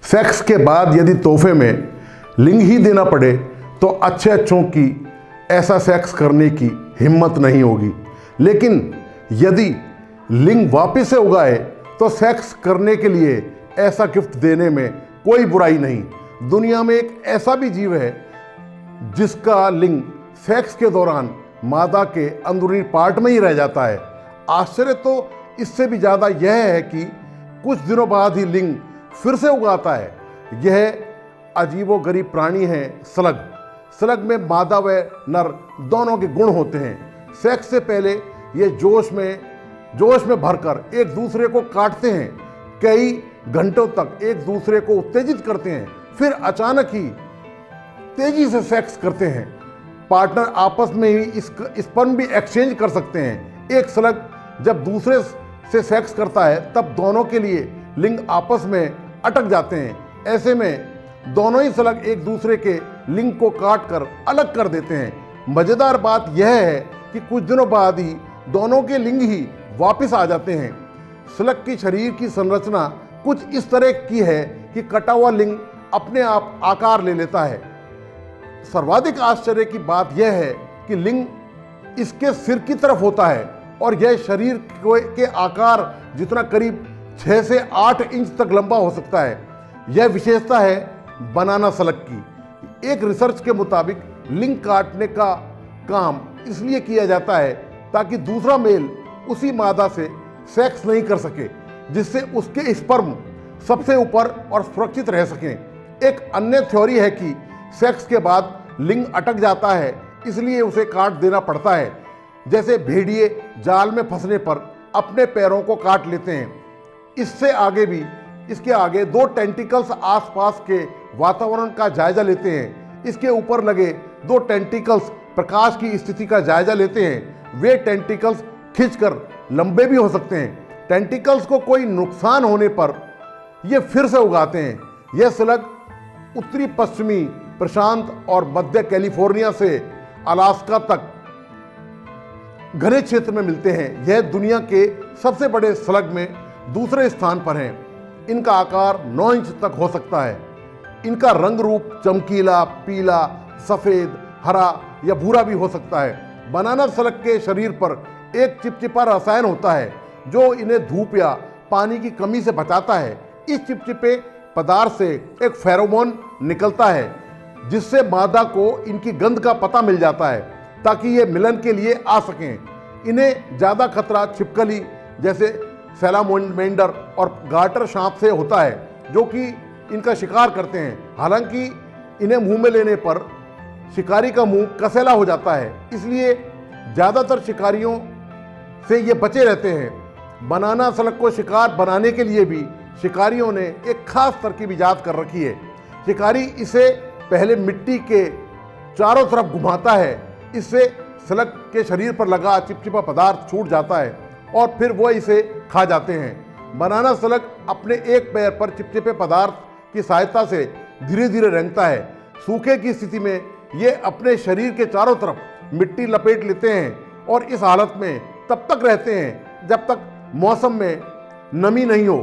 Sex के बाद यदि तोहफे में लिंग ही देना पड़े तो अच्छे अच्छों की ऐसा सेक्स करने की हिम्मत नहीं होगी। लेकिन यदि लिंग वापस से उगाए तो सेक्स करने के लिए ऐसा गिफ्ट देने में कोई बुराई नहीं। दुनिया में एक ऐसा भी जीव है जिसका लिंग सेक्स के दौरान मादा के अंदरूनी पार्ट में ही रह जाता है। आश्चर्य तो इससे भी ज़्यादा यह है कि कुछ दिनों बाद ही लिंग फिर से उगाता है। यह अजीबोगरीब प्राणी है स्लग। स्लग में मादा व नर दोनों के गुण होते हैं। सेक्स से पहले ये जोश में भरकर एक दूसरे को काटते हैं, कई घंटों तक एक दूसरे को उत्तेजित करते हैं, फिर अचानक ही तेजी से सेक्स करते हैं। पार्टनर आपस में ही स्पर्म भी एक्सचेंज कर सकते हैं। एक स्लग जब दूसरे से सेक्स करता है तब दोनों के लिए लिंग आपस में अटक जाते हैं। ऐसे में दोनों ही स्लग एक दूसरे के लिंग को काट कर अलग कर देते हैं। मज़ेदार बात यह है कि कुछ दिनों बाद ही दोनों के लिंग ही वापस आ जाते हैं। स्लग की शरीर की संरचना कुछ इस तरह की है कि कटा हुआ लिंग अपने आप आकार ले लेता है। सर्वाधिक आश्चर्य की बात यह है कि लिंग इसके सिर की तरफ होता है और यह शरीर के आकार जितना करीब 6 से 8 इंच तक लंबा हो सकता है। यह विशेषता है बनाना स्लग की। एक रिसर्च के मुताबिक लिंग काटने का काम इसलिए किया जाता है ताकि दूसरा मेल उसी मादा से सेक्स नहीं कर सके, जिससे उसके स्पर्म सबसे ऊपर और सुरक्षित रह सकें। एक अन्य थ्योरी है कि सेक्स के बाद लिंग अटक जाता है, इसलिए उसे काट देना पड़ता है। जैसे भेड़िए जाल में फंसने पर अपने पैरों को काट लेते हैं। इसके आगे 2 टेंटिकल्स आसपास के वातावरण का जायजा लेते हैं। इसके ऊपर लगे 2 टेंटिकल्स प्रकाश की स्थिति का जायजा लेते हैं। वे टेंटिकल्स खींचकर लंबे भी हो सकते हैं। टेंटिकल्स को कोई नुकसान होने पर ये फिर से उगाते हैं। यह स्लग उत्तरी पश्चिमी प्रशांत और मध्य कैलिफोर्निया से अलास्का तक घने क्षेत्र में मिलते हैं। यह दुनिया के सबसे बड़े स्लग में दूसरे स्थान पर हैं। इनका आकार 9 इंच तक हो सकता है। इनका रंग रूप चमकीला, पीला, सफ़ेद, हरा या भूरा भी हो सकता है। बनाना स्लग के शरीर पर एक चिपचिपा रसायन होता है जो इन्हें धूप या पानी की कमी से बचाता है। इस चिपचिपे पदार्थ से एक फेरोमोन निकलता है जिससे मादा को इनकी गंध का पता मिल जाता है ताकि ये मिलन के लिए आ सकें। इन्हें ज़्यादा खतरा छिपकली जैसे सैलामेंडर और गार्टर सांप से होता है जो कि इनका शिकार करते हैं। हालांकि इन्हें मुंह में लेने पर शिकारी का मुंह कसेला हो जाता है, इसलिए ज़्यादातर शिकारियों से ये बचे रहते हैं। बनाना स्लग को शिकार बनाने के लिए भी शिकारियों ने एक खास तरकीब ईजाद कर रखी है। शिकारी इसे पहले मिट्टी के चारों तरफ घुमाता है। इससे स्लग के शरीर पर लगा चिपचिपा पदार्थ छूट जाता है और फिर वो इसे खा जाते हैं। बनाना स्लग अपने एक पैर पर चिपचिपे पदार्थ की सहायता से धीरे धीरे रेंगता है। सूखे की स्थिति में ये अपने शरीर के चारों तरफ मिट्टी लपेट लेते हैं और इस हालत में तब तक रहते हैं जब तक मौसम में नमी नहीं हो।